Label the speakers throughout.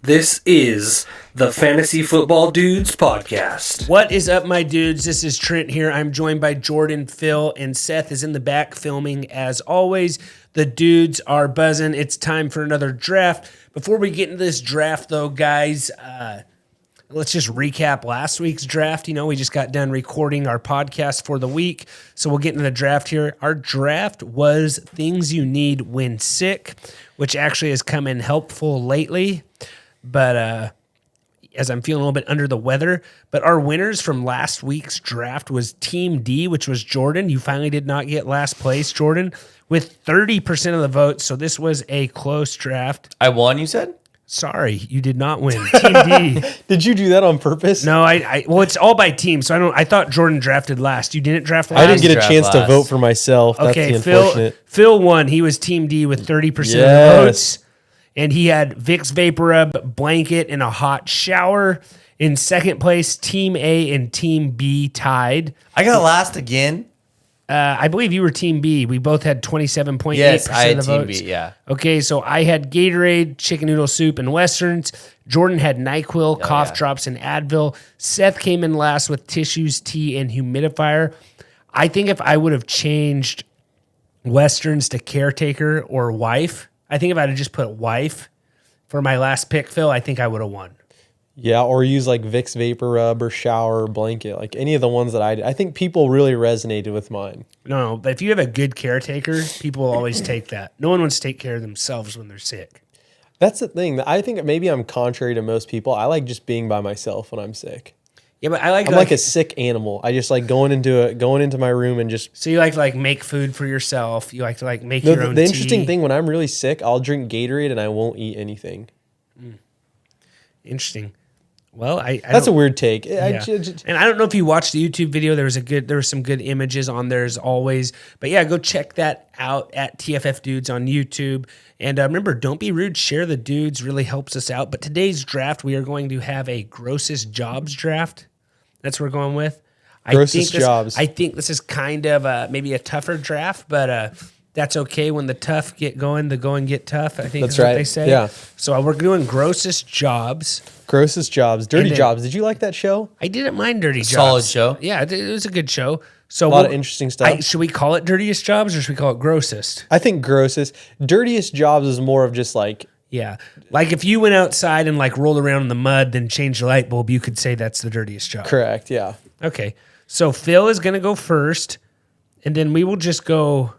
Speaker 1: This is the Fantasy Football Dudes podcast.
Speaker 2: What is up, my dudes? This is Trent here. I'm joined by Jordan, Phil, and Seth is in the back filming as always. The dudes are buzzing. It's time for another draft. Before we get into this draft, though, guys, let's just recap last week's draft. You know, we just got done recording our podcast for the week, so we'll get into the draft here. Our draft was things you need when sick, which actually has come in helpful lately. But as I'm feeling a little bit under the weather, but our winners from last week's draft was Team D, which was Jordan. You finally did not get last place, Jordan, with 30% of the votes. So this was a close draft.
Speaker 3: I won, you said?
Speaker 2: Sorry, you did not win. Team D.
Speaker 4: Did you do that on purpose?
Speaker 2: No, well, it's all by team. So I thought Jordan drafted last. You didn't draft last?
Speaker 4: I didn't get a chance to vote for myself. That's
Speaker 2: okay,
Speaker 4: the unfortunate.
Speaker 2: Phil won. He was Team D with 30% of the votes. And he had Vicks VapoRub, blanket, and a hot shower. In second place, Team A and Team B tied.
Speaker 3: I got last again.
Speaker 2: I believe you were Team B. We both had 27.8%
Speaker 3: Yes, I had
Speaker 2: of the
Speaker 3: Team
Speaker 2: votes.
Speaker 3: B, yeah.
Speaker 2: Okay, so I had Gatorade, chicken noodle soup, and Westerns. Jordan had NyQuil, cough drops, and Advil. Seth came in last with tissues, tea, and humidifier. I think if I would have changed Westerns to caretaker or wife, I think if I'd have just put wife for my last pick, Phil, I think I would have won.
Speaker 4: Yeah, or use like Vicks VapoRub or shower or blanket, like any of the ones that I did. I think people really resonated with mine.
Speaker 2: No, but if you have a good caretaker, people will always take that. No one wants to take care of themselves when they're sick.
Speaker 4: That's the thing. I think maybe I'm contrary to most people. I like just being by myself when I'm sick.
Speaker 2: Yeah, but
Speaker 4: I'm like a sick animal. I just like going into my room and just.
Speaker 2: So you like to like make food for yourself. You like to like make your own
Speaker 4: The
Speaker 2: tea.
Speaker 4: interesting thing, when I'm really sick, I'll drink Gatorade and I won't eat anything.
Speaker 2: Interesting. Well,
Speaker 4: that's a weird take.
Speaker 2: Yeah. And I don't know if you watched the YouTube video. There were some good images on there as always. But yeah, go check that out at tffdudes on YouTube. And remember, don't be rude. Share the dudes, really helps us out. But today's draft, we are going to have a grossest jobs draft. That's what we're going with.
Speaker 4: Grossest jobs.
Speaker 2: I think this is kind of maybe a tougher draft, but that's okay. When the tough get going, the going get tough. I think that's right. What they say.
Speaker 4: Yeah.
Speaker 2: So we're doing grossest jobs.
Speaker 4: Grossest jobs. Dirty Jobs. Did you like that show?
Speaker 2: I didn't mind Dirty Jobs.
Speaker 3: Solid show.
Speaker 2: Yeah, it was a good show. So
Speaker 4: a lot of interesting stuff.
Speaker 2: Should we call it Dirtiest Jobs or should we call it Grossest?
Speaker 4: I think grossest. Dirtiest Jobs is more of just like.
Speaker 2: Yeah. Like if you went outside and like rolled around in the mud, then changed the light bulb, you could say that's the dirtiest job.
Speaker 4: Correct, yeah.
Speaker 2: Okay. So Phil is going to go first, and then we will just go.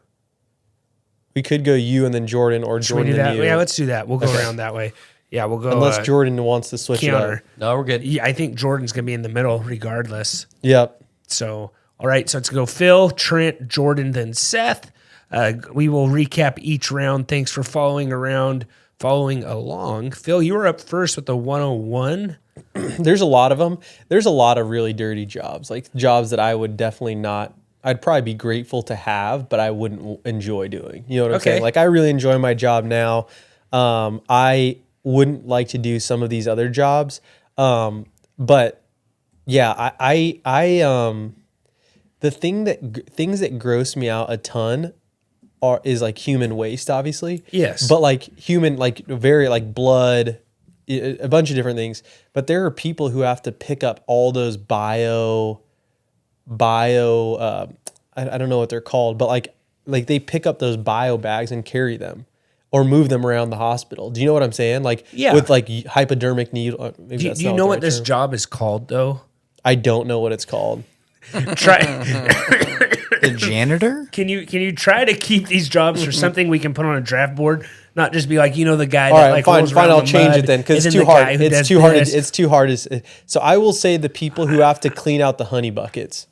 Speaker 4: We could go you and then Jordan, or Jordan and you.
Speaker 2: Yeah, let's do that. We'll go around that way. Yeah, we'll go.
Speaker 4: Unless Jordan wants to switch it up.
Speaker 3: No, we're good.
Speaker 2: Yeah, I think Jordan's going to be in the middle regardless.
Speaker 4: Yep.
Speaker 2: So, all right. So let's go Phil, Trent, Jordan, then Seth. We will recap each round. Thanks for following along. Phil, you were up first with the 101.
Speaker 4: There's a lot of them. There's a lot of really dirty jobs, like jobs that I would definitely not. I'd probably be grateful to have, but I wouldn't enjoy doing. You know what I'm saying? Like I really enjoy my job now. I wouldn't like to do some of these other jobs, but yeah, the things that gross me out a ton is like human waste, obviously.
Speaker 2: Yes.
Speaker 4: But like human, like very like blood, a bunch of different things. But there are people who have to pick up all those bio. I don't know what they're called, but like they pick up those bio bags and carry them, or move them around the hospital. Do you know what I'm saying? Like with like hypodermic needle.
Speaker 2: Do you know what this job is called though?
Speaker 4: I don't know what it's called.
Speaker 2: Try.
Speaker 3: The janitor?
Speaker 2: Can you try to keep these jobs for something we can put on a draft board? Not just be like, the guy.
Speaker 4: All
Speaker 2: that
Speaker 4: right,
Speaker 2: like
Speaker 4: fine. I'll change it then because it's too hard. It's too hard. It's too hard. So I will say the people who have to clean out the honey buckets.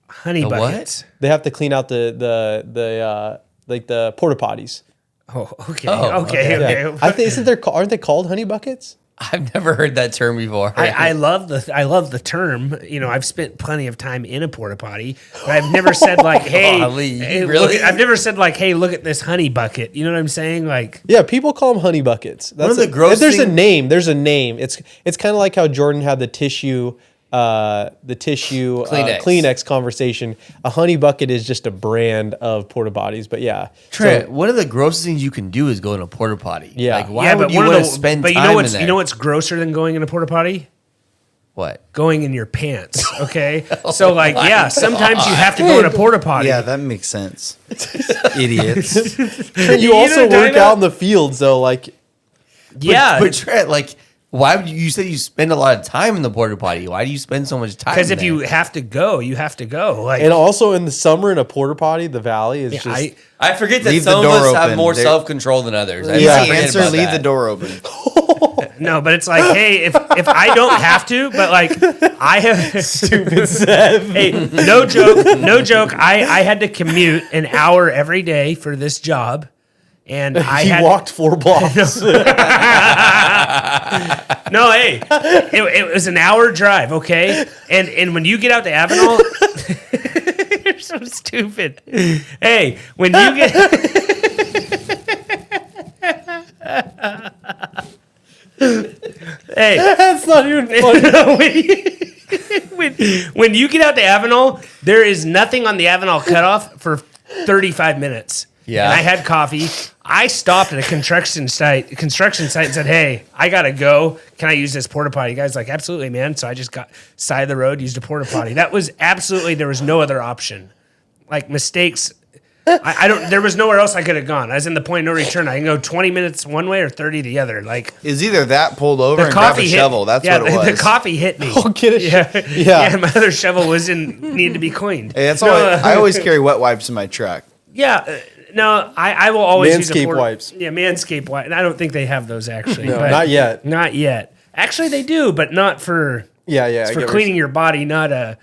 Speaker 2: Honey buckets.
Speaker 3: What?
Speaker 4: They have to clean out the porta potties.
Speaker 2: Oh, okay.
Speaker 4: Yeah. I think aren't they called honey buckets?
Speaker 3: I've never heard that term before.
Speaker 2: I love the term. I've spent plenty of time in a porta potty, but I've never said like, hey,
Speaker 3: really?
Speaker 2: I've never said like, hey, look at this honey bucket. You know what I'm saying? Like,
Speaker 4: yeah, people call them honey buckets. That's
Speaker 3: one of the gross
Speaker 4: There's a name. There's a name. It's kind of like how Jordan had the tissue the tissue
Speaker 3: Kleenex.
Speaker 4: conversation. A honey bucket is just a brand of porta potties, but yeah.
Speaker 3: Trent,
Speaker 4: So,
Speaker 3: one of the grossest things you can do is go in a porta potty.
Speaker 4: Yeah.
Speaker 3: Like, why would you want to spend time in there?
Speaker 2: You know what's grosser than going in a porta potty?
Speaker 3: What?
Speaker 2: Going in your pants. Okay, so like, yeah, sometimes you have to go in a porta potty.
Speaker 5: Yeah, that makes sense. Idiots.
Speaker 4: you also work out in the field, so like,
Speaker 2: yeah,
Speaker 3: But Trent, like, why would you say you spend a lot of time in the porta potty? Why do you spend so much time?
Speaker 2: because if
Speaker 3: there?
Speaker 2: you have to go, you have to go. Like,
Speaker 4: and also in the summer in a porta potty, the valley is just.
Speaker 3: I forget that
Speaker 5: Leave the
Speaker 3: some of
Speaker 5: door
Speaker 3: us have
Speaker 5: open.
Speaker 3: more
Speaker 5: There-
Speaker 3: self control than others. I
Speaker 5: Easy
Speaker 4: Yeah.
Speaker 3: forget
Speaker 5: answer,
Speaker 3: about
Speaker 5: leave
Speaker 3: that.
Speaker 5: the door open.
Speaker 2: no, but it's like, hey, if I don't have to, but like I have
Speaker 4: Stupid Seth.
Speaker 2: Hey, no joke. I had to commute an hour every day for this job, and I
Speaker 4: He
Speaker 2: had
Speaker 4: walked 4 blocks.
Speaker 2: no. Hey, it was an hour drive. Okay, and when you get out to Avenel, you're so stupid. Hey, when you get. Hey,
Speaker 4: That's not even funny.
Speaker 2: when you get out to Avenel, there is nothing on the Avenel cutoff for 35 minutes.
Speaker 3: Yeah.
Speaker 2: And I had coffee. I stopped at a construction site and said, "Hey, I gotta go. Can I use this porta potty?" The guy's like, "Absolutely, man." So I just got side of the road, used a porta potty. That was absolutely, there was no other option. Like mistakes. I don't. There was nowhere else I could have gone. I was in the point of no return. I can go 20 minutes one way or 30 the other. Like
Speaker 5: Is either that pulled over
Speaker 2: the
Speaker 5: and grab a
Speaker 2: coffee hit.
Speaker 5: shovel. That's
Speaker 2: yeah,
Speaker 5: what it was.
Speaker 2: the coffee hit me.
Speaker 4: Oh, get it.
Speaker 2: Yeah,
Speaker 4: Yeah.
Speaker 2: My other shovel needed to be cleaned.
Speaker 5: Hey, that's
Speaker 2: No,
Speaker 5: all. I always carry wet wipes in my truck.
Speaker 2: Yeah, no, I will always use a
Speaker 4: Manscaped wipes.
Speaker 2: Yeah, Manscaped wipes. And I don't think they have those actually.
Speaker 4: No,
Speaker 2: but
Speaker 4: not yet.
Speaker 2: Not yet. Actually, they do, but not for
Speaker 4: Yeah,
Speaker 2: it's
Speaker 4: I
Speaker 2: for
Speaker 4: get what
Speaker 2: cleaning your body, not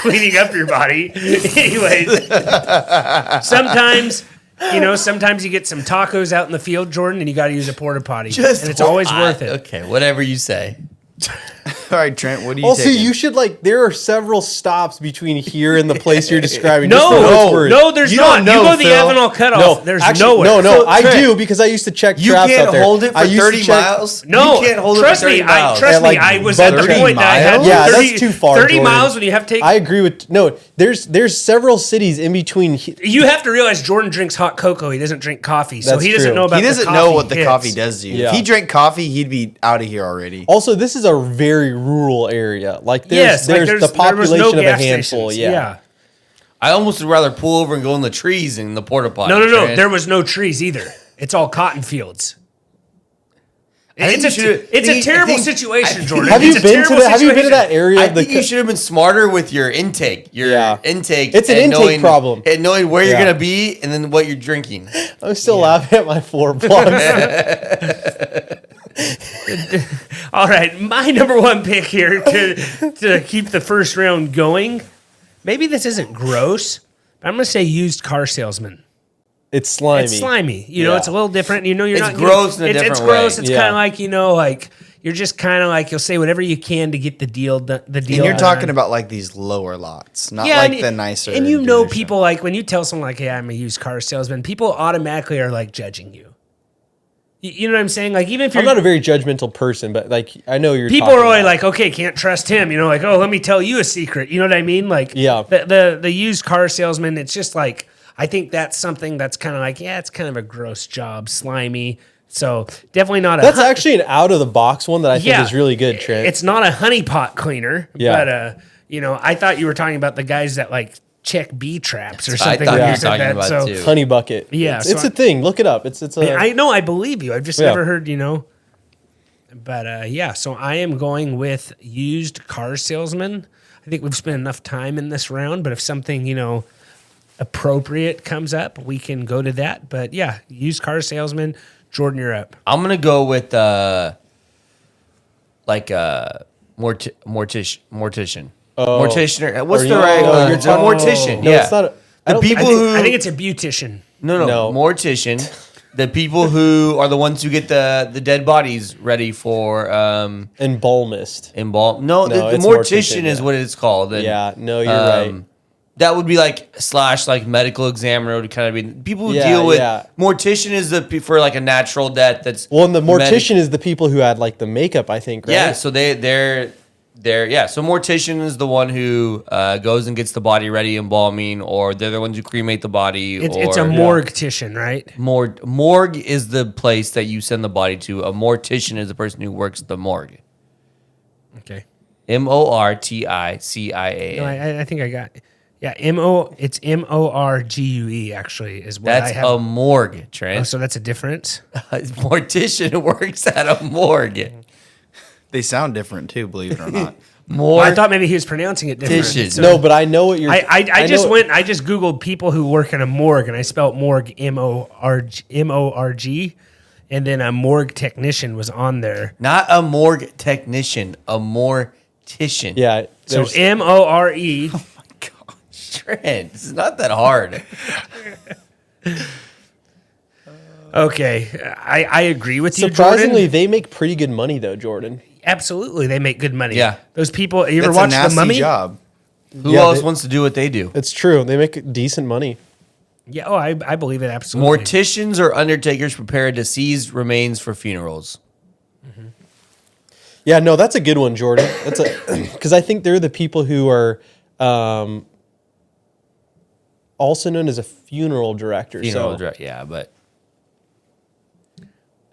Speaker 2: cleaning up your body. Anyways, sometimes you get some tacos out in the field, Jordan, and you got to use a porta potty, and it's always worth it.
Speaker 3: Okay, whatever you say.
Speaker 5: All right, Trent, what do you
Speaker 4: Also,
Speaker 5: taking?
Speaker 4: you should there are several stops between here and the place you're describing. just for
Speaker 2: No,
Speaker 4: what it's worth.
Speaker 2: no, there's
Speaker 5: You
Speaker 2: not.
Speaker 5: don't know,
Speaker 2: You go to the
Speaker 5: Phil.
Speaker 2: Avenel cutoff.
Speaker 4: No,
Speaker 2: There's
Speaker 4: actually,
Speaker 2: nowhere.
Speaker 4: No, I
Speaker 3: Trent,
Speaker 4: do because I used to check
Speaker 3: You
Speaker 4: traps
Speaker 3: can't
Speaker 4: out there.
Speaker 3: hold it
Speaker 4: I
Speaker 3: for
Speaker 4: used to
Speaker 3: 30
Speaker 4: check-
Speaker 3: miles?
Speaker 2: No,
Speaker 3: You can't hold
Speaker 2: trust
Speaker 3: it for 30
Speaker 2: me.
Speaker 3: miles.
Speaker 2: Trust
Speaker 4: Yeah,
Speaker 2: me. I was at the
Speaker 5: 30
Speaker 2: point that I had
Speaker 5: miles?
Speaker 4: Yeah,
Speaker 2: 30,
Speaker 4: that's too far,
Speaker 2: 30
Speaker 4: Jordan.
Speaker 2: miles when you have to take.
Speaker 4: I agree with There's several cities in between.
Speaker 2: You have to realize Jordan drinks hot cocoa. He doesn't drink coffee, so
Speaker 4: That's
Speaker 2: he doesn't
Speaker 4: true.
Speaker 2: know about.
Speaker 5: He doesn't
Speaker 2: the
Speaker 5: know what the
Speaker 2: hits.
Speaker 5: coffee does to you.
Speaker 4: Yeah.
Speaker 5: If he drank coffee, he'd be out of here already.
Speaker 4: Also, this is a very rural area.
Speaker 2: Yes,
Speaker 4: there's the
Speaker 2: there was
Speaker 4: population
Speaker 2: no
Speaker 4: of a
Speaker 2: gas
Speaker 4: handful.
Speaker 2: stations.
Speaker 4: Yeah.
Speaker 3: I almost would rather pull over and go in the trees than the porta potty.
Speaker 2: No.
Speaker 3: Trent.
Speaker 2: There was no trees either. It's all cotton fields.
Speaker 3: I think
Speaker 2: It's
Speaker 3: you should-
Speaker 2: a terrible
Speaker 3: I think-
Speaker 2: situation, Jordan.
Speaker 4: Have you
Speaker 2: It's a
Speaker 4: been to
Speaker 2: terrible
Speaker 4: that? Have you been to
Speaker 2: situation.
Speaker 4: that area?
Speaker 3: I
Speaker 4: of the
Speaker 3: think you should have been smarter with your intake.
Speaker 4: Yeah.
Speaker 3: Intake.
Speaker 4: It's an
Speaker 3: and
Speaker 4: intake problem.
Speaker 3: And knowing where you're
Speaker 4: Yeah.
Speaker 3: going to be and then what you're drinking.
Speaker 4: I'm still laughing at my 4 blocks.
Speaker 2: All right, my number one pick here to keep the first round going. Maybe this isn't gross, but I'm going to say used car salesman.
Speaker 4: It's slimy.
Speaker 2: It's slimy. You know,
Speaker 4: Yeah.
Speaker 2: it's a little different. You know, you're
Speaker 3: It's
Speaker 2: not
Speaker 3: gross in a
Speaker 2: it's
Speaker 3: different
Speaker 2: gross.
Speaker 3: way.
Speaker 2: It's
Speaker 4: Yeah.
Speaker 2: kind of like, like you're just kind of like you'll say whatever you can to get the deal. The deal.
Speaker 5: And you're
Speaker 2: done.
Speaker 5: talking about like these lower lots, not like
Speaker 2: and,
Speaker 5: the nicer.
Speaker 2: And you know,
Speaker 5: dealership.
Speaker 2: people like when you tell someone like, "Hey, I'm a used car salesman," people automatically are like judging you. You know what I'm saying? Like even if you're
Speaker 4: I'm not a very judgmental person, but I know you're.
Speaker 2: people
Speaker 4: talking
Speaker 2: are always
Speaker 4: about.
Speaker 2: like, okay, can't trust him. Like, oh, let me tell you a secret. You know what I mean? Like,
Speaker 4: Yeah.
Speaker 2: the used car salesman. It's just like I think that's something that's kind of like, yeah, it's kind of a gross job, slimy. So definitely not a.
Speaker 4: That's actually an out of the box one that I think is really good, Trent.
Speaker 2: It's not a honeypot cleaner.
Speaker 4: Yeah.
Speaker 2: But I thought you were talking about the guys that like check bee traps or
Speaker 3: That's what I
Speaker 2: something.
Speaker 3: thought
Speaker 2: when
Speaker 3: you
Speaker 2: you
Speaker 3: were
Speaker 2: said
Speaker 3: talking
Speaker 2: that.
Speaker 3: about,
Speaker 2: So
Speaker 3: too.
Speaker 4: Honey bucket.
Speaker 2: Yeah,
Speaker 4: it's
Speaker 2: so
Speaker 4: a thing. Look it up. It's a.
Speaker 2: I know, I believe you. I've just
Speaker 4: Yeah.
Speaker 2: never heard, But yeah, so I am going with used car salesman. I think we've spent enough time in this round, but if something, appropriate comes up, we can go to that. But yeah, used car salesman. Jordan, you're up.
Speaker 3: I'm going to go with mortician.
Speaker 4: Oh.
Speaker 3: Mortician. What's
Speaker 4: Or
Speaker 3: the
Speaker 4: you-
Speaker 3: right
Speaker 4: no,
Speaker 3: word?
Speaker 4: you're
Speaker 3: It's a
Speaker 4: talking-
Speaker 3: mortician.
Speaker 4: No,
Speaker 3: yeah.
Speaker 4: it's not. I
Speaker 3: The
Speaker 4: don't
Speaker 3: people
Speaker 4: think-
Speaker 3: who
Speaker 2: I think it's a beautician.
Speaker 3: no,
Speaker 4: No.
Speaker 3: mortician. The people who are the ones who get the dead bodies ready for
Speaker 4: embalmist.
Speaker 3: embalm. No, the
Speaker 4: it's
Speaker 3: mortician
Speaker 4: mortician,
Speaker 3: is
Speaker 4: yeah.
Speaker 3: what it's called. And,
Speaker 4: Yeah, no, you're right.
Speaker 3: That would be like medical examiner would kind of be people who
Speaker 4: Yeah,
Speaker 3: deal with
Speaker 4: yeah.
Speaker 3: mortician is for like a natural death. That's
Speaker 4: Well, and the mortician is the people who had like the makeup, I think, right?
Speaker 3: yeah. So they're So mortician is the one who goes and gets the body ready, embalming, or they're the ones who cremate the body.
Speaker 2: It's a mortician, right?
Speaker 3: Morgue is the place that you send the body to. A mortician is the person who works the morgue.
Speaker 2: Okay.
Speaker 3: MORTICIA.
Speaker 2: No, I think I got. Yeah, it's MORGUE actually is what I have.
Speaker 3: That's a morgue, Trent.
Speaker 2: Oh, so that's a difference.
Speaker 3: Mortician works at a morgue.
Speaker 5: They sound different too, believe it or not.
Speaker 2: Well, I thought maybe he was pronouncing it different.
Speaker 4: No, but I know what you're.
Speaker 2: I just googled people who work in a morgue, and I spelled morgue MORG, and then a morgue technician was on there.
Speaker 3: Not a morgue technician, a mortician.
Speaker 4: Yeah.
Speaker 2: So MORE.
Speaker 3: Trent, this is not that hard.
Speaker 2: Okay, I agree with you,
Speaker 4: Surprisingly,
Speaker 2: Jordan.
Speaker 4: they make pretty good money though, Jordan.
Speaker 2: Absolutely, they make good money.
Speaker 3: Yeah.
Speaker 2: Those people. You ever
Speaker 5: That's
Speaker 2: watch
Speaker 5: a nasty
Speaker 2: The Mummy?
Speaker 5: job.
Speaker 3: Who
Speaker 4: Yeah,
Speaker 3: else
Speaker 4: they-
Speaker 3: wants to do what they do?
Speaker 4: It's true. They make decent money.
Speaker 2: Yeah. Oh, I believe it absolutely.
Speaker 3: Morticians or undertakers prepare deceased remains for funerals.
Speaker 4: Yeah, no, that's a good one, Jordan. That's because I think they're the people who are also known as a funeral director.
Speaker 3: Yeah, but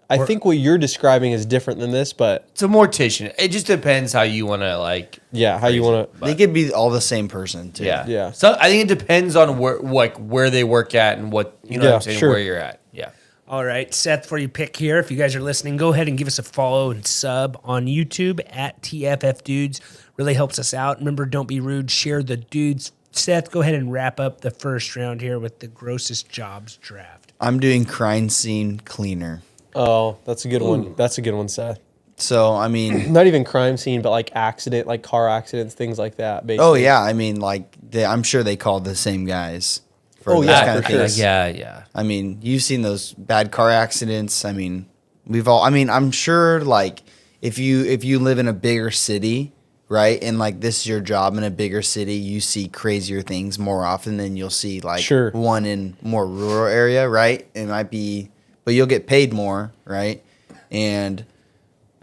Speaker 4: I think what you're describing is different than this, but
Speaker 3: it's a mortician. It just depends how you want to
Speaker 4: yeah, how you want to.
Speaker 5: They could be all the same person too.
Speaker 3: Yeah.
Speaker 4: Yeah.
Speaker 3: So I think it depends on where they work at and what what
Speaker 4: Yeah,
Speaker 3: I'm saying,
Speaker 4: sure.
Speaker 3: where you're at. Yeah.
Speaker 2: All right, Seth, before you pick here, if you guys are listening, go ahead and give us a follow and sub on YouTube at tffdudes. Really helps us out. Remember, don't be rude. Share the dudes. Seth, go ahead and wrap up the first round here with the grossest jobs draft.
Speaker 5: I'm doing crime scene cleaner.
Speaker 4: Oh, that's a good one. That's a good one, Seth.
Speaker 5: So I mean,
Speaker 4: Not even crime scene, but like accident, like car accidents, things like that. Basically.
Speaker 5: oh yeah, I mean I'm sure they called the same guys for
Speaker 4: Oh,
Speaker 5: those
Speaker 4: yeah,
Speaker 5: kind of
Speaker 4: for sure.
Speaker 5: things.
Speaker 3: Yeah.
Speaker 5: I mean, you've seen those bad car accidents. I mean, I'm sure like if you live in a bigger city, right? And like this is your job in a bigger city, you see crazier things more often than you'll see like
Speaker 4: Sure.
Speaker 5: one in more rural area, right? It might be, but you'll get paid more, right? And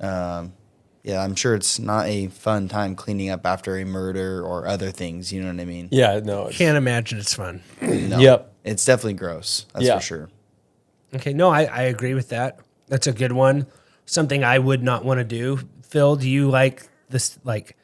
Speaker 5: yeah, I'm sure it's not a fun time cleaning up after a murder or other things. You know what I mean?
Speaker 4: Yeah, no. It's,
Speaker 2: Can't imagine it's fun.
Speaker 5: No,
Speaker 4: Yep.
Speaker 5: It's definitely gross. That's
Speaker 4: Yeah.
Speaker 5: for sure.
Speaker 2: Okay, no, I agree with that. That's a good one. Something I would not want to do. Phil, do you like this? Like,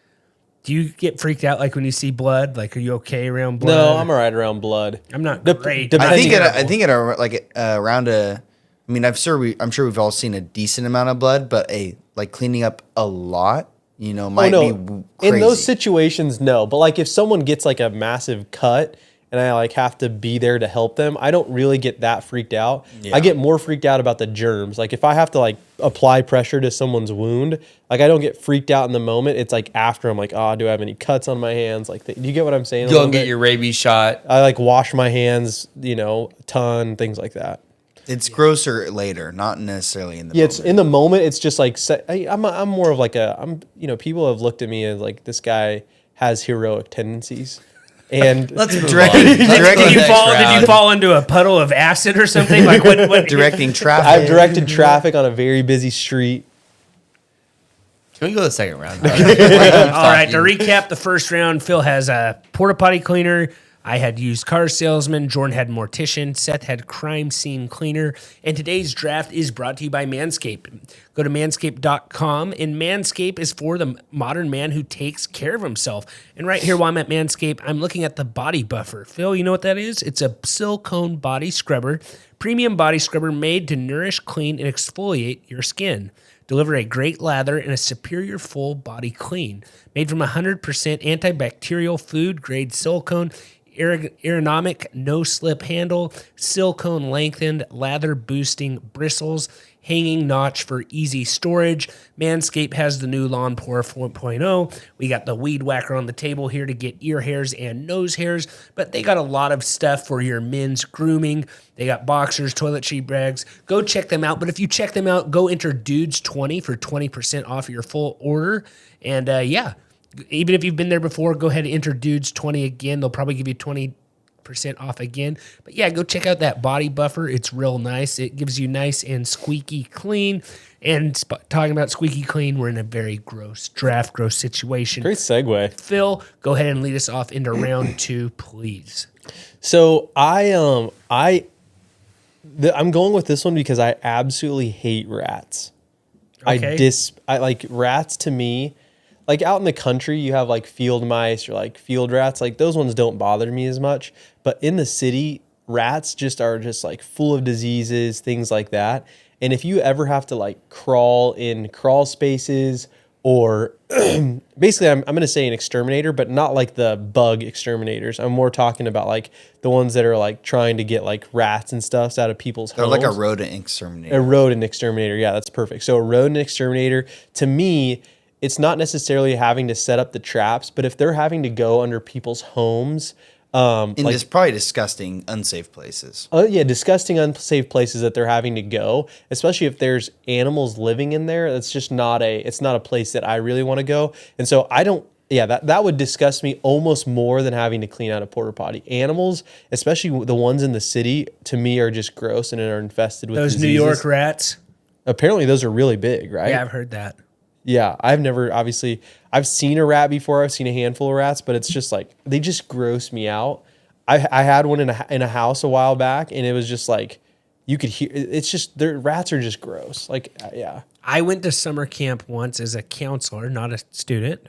Speaker 2: do you get freaked out like when you see blood? Like, are you okay around blood?
Speaker 4: No, I'm all right around blood.
Speaker 2: I'm not
Speaker 4: Dep-
Speaker 2: great.
Speaker 4: depends-
Speaker 5: I think at around a. I mean, I'm sure we've all seen a decent amount of blood, but like cleaning up a lot, might be crazy.
Speaker 4: In those situations, no. But like if someone gets like a massive cut and I like have to be there to help them, I don't really get that freaked out.
Speaker 5: Yeah.
Speaker 4: I get more freaked out about the germs. Like if I have to like apply pressure to someone's wound, like I don't get freaked out in the moment. It's like after I'm like, oh, do I have any cuts on my hands? Like, do you get what I'm saying?
Speaker 3: Go and get your rabies shot.
Speaker 4: I like wash my hands, a ton, things like that.
Speaker 5: It's grosser later, not necessarily in the
Speaker 4: Yeah,
Speaker 5: moment.
Speaker 4: it's in the moment. It's just like I'm more of like people have looked at me as like this guy has heroic tendencies, and
Speaker 3: Let's move
Speaker 5: Direct-
Speaker 3: on.
Speaker 5: directing-
Speaker 2: Did you fall? Did you
Speaker 3: Round.
Speaker 2: fall into a puddle of acid or something? Like what?
Speaker 5: directing traffic.
Speaker 4: I've directed traffic on a very busy street.
Speaker 3: Can we go to the second round?
Speaker 2: All right. To recap the first round, Phil has a porta potty cleaner. I had used car salesman. Jordan had mortician. Seth had crime scene cleaner. And today's draft is brought to you by Manscaped. Go to manscaped.com. And Manscaped is for the modern man who takes care of himself. And right here, while I'm at Manscaped, I'm looking at the body buffer. Phil, you know what that is? It's a silicone body scrubber. Premium body scrubber made to nourish, clean, and exfoliate your skin. Deliver a great lather and a superior full body clean. Made from 100% antibacterial food-grade silicone, ergonomic no-slip handle, silicone lengthened, lather-boosting bristles, hanging notch for easy storage. Manscaped has the new Lawn Pour 4.0. We got the Weed Whacker on the table here to get ear hairs and nose hairs, but they got a lot of stuff for your men's grooming. They got boxers, toilet sheet bags. Go check them out. But if you check them out, go enter DUDES20 for 20% off your full order. And yeah, even if you've been there before, go ahead and enter DUDES20 again. They'll probably give you 20 off again. But yeah, go check out that body buffer. It's real nice. It gives you nice and squeaky clean. And talking about squeaky clean, we're in a very gross situation.
Speaker 4: Great segue.
Speaker 2: Phil, go ahead and lead us off into round 2, please.
Speaker 4: So I'm going with this one because I absolutely hate rats.
Speaker 2: Okay.
Speaker 4: I like rats. To me, like out in the country, you have like field mice or like field rats. Like those ones don't bother me as much. But in the city, rats are just like full of diseases, things like that. And if you ever have to like crawl in crawl spaces or basically I'm going to say an exterminator, but not like the bug exterminators. I'm more talking about like the ones that are like trying to get like rats and stuff out of people's homes.
Speaker 5: They're like a rodent exterminator.
Speaker 4: A rodent exterminator. Yeah, that's perfect. So a rodent exterminator, to me, it's not necessarily having to set up the traps, but if they're having to go under people's homes,
Speaker 5: in this probably disgusting, unsafe places.
Speaker 4: yeah, disgusting, unsafe places that they're having to go, especially if there's animals living in there. It's just not a place that I really want to go. And so that would disgust me almost more than having to clean out a porta potty. Animals, especially the ones in the city, to me are just gross and are infested with
Speaker 2: those
Speaker 4: diseases.
Speaker 2: New York rats.
Speaker 4: Apparently those are really big, right?
Speaker 2: Yeah, I've heard that.
Speaker 4: Yeah, I've seen a rat before. I've seen a handful of rats, but it's just like, they just gross me out. I had one in a house a while back, and it was just like, you could hear, it's just, the rats are just gross. Like, yeah.
Speaker 2: I went to summer camp once as a counselor, not a student,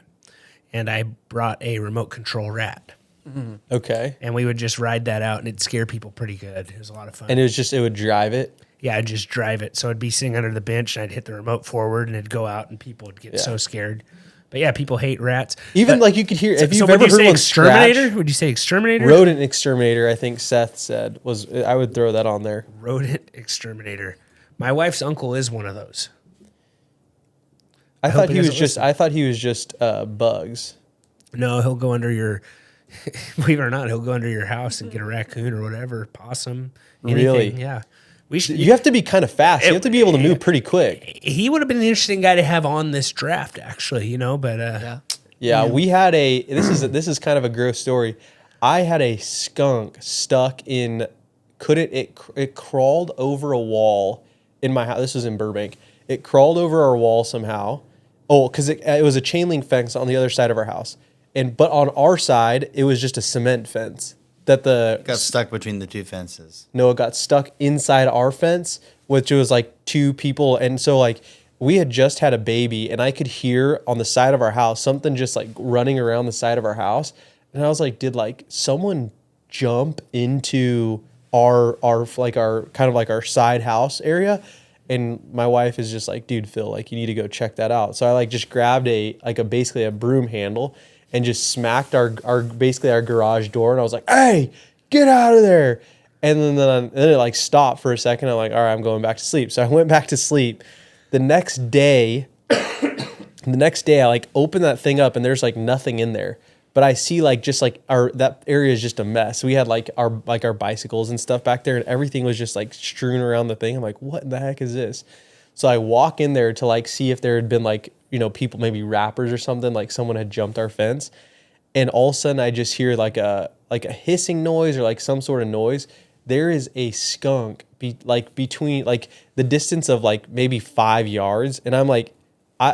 Speaker 2: and I brought a remote control rat.
Speaker 4: Mm-hmm. Okay.
Speaker 2: And we would just ride that out, and it'd scare people pretty good. It was a lot of fun.
Speaker 4: And it would drive it.
Speaker 2: Yeah, I'd just drive it. So I'd be sitting under the bench, and I'd hit the remote forward, and it'd go out, and people would get so scared. But yeah, people hate rats.
Speaker 4: Even like you could hear, if you've
Speaker 2: would
Speaker 4: ever
Speaker 2: you
Speaker 4: heard
Speaker 2: say
Speaker 4: one
Speaker 2: exterminator?
Speaker 4: scratch,
Speaker 2: Would you say exterminator?
Speaker 4: rodent exterminator, I think Seth said, I would throw that on there.
Speaker 2: Rodent exterminator. My wife's uncle is one of those.
Speaker 4: I thought he was just bugs.
Speaker 2: No, he'll go under your, believe it or not, he'll go under your house and get a raccoon or whatever, possum, anything.
Speaker 4: Really?
Speaker 2: Yeah.
Speaker 4: You have to be kind of fast. You have to be able to move pretty quick.
Speaker 2: He would have been an interesting guy to have on this draft, actually, but
Speaker 4: Yeah, we had this is kind of a gross story. I had a skunk stuck in, it crawled over a wall in my house. This was in Burbank. It crawled over our wall somehow. Oh, because it was a chain link fence on the other side of our house. But on our side, it was just a cement fence.
Speaker 5: Got stuck between the two fences.
Speaker 4: No, it got stuck inside our fence, which was like two people. And so like we had just had a baby, and I could hear on the side of our house something just like running around the side of our house. And I was like, did like someone jump into our kind of like our side house area? And my wife is just like, dude, Phil, like you need to go check that out. So I like just grabbed basically a broom handle and just smacked our garage door, and I was like, "Hey, get out of there!" And then it like stopped for a second. I'm like, "All right, I'm going back to sleep." So I went back to sleep. The next day, I like opened that thing up, and there's like nothing in there. But I see like just like that area is just a mess. We had like our bicycles and stuff back there, and everything was just like strewn around the thing. I'm like, "What in the heck is this?" So I walk in there to like see if there had been like, people, maybe rappers or something, like someone had jumped our fence. And all of a sudden I just hear like a hissing noise or like some sort of noise. There is a skunk between like the distance of like maybe 5 yards. And I'm like,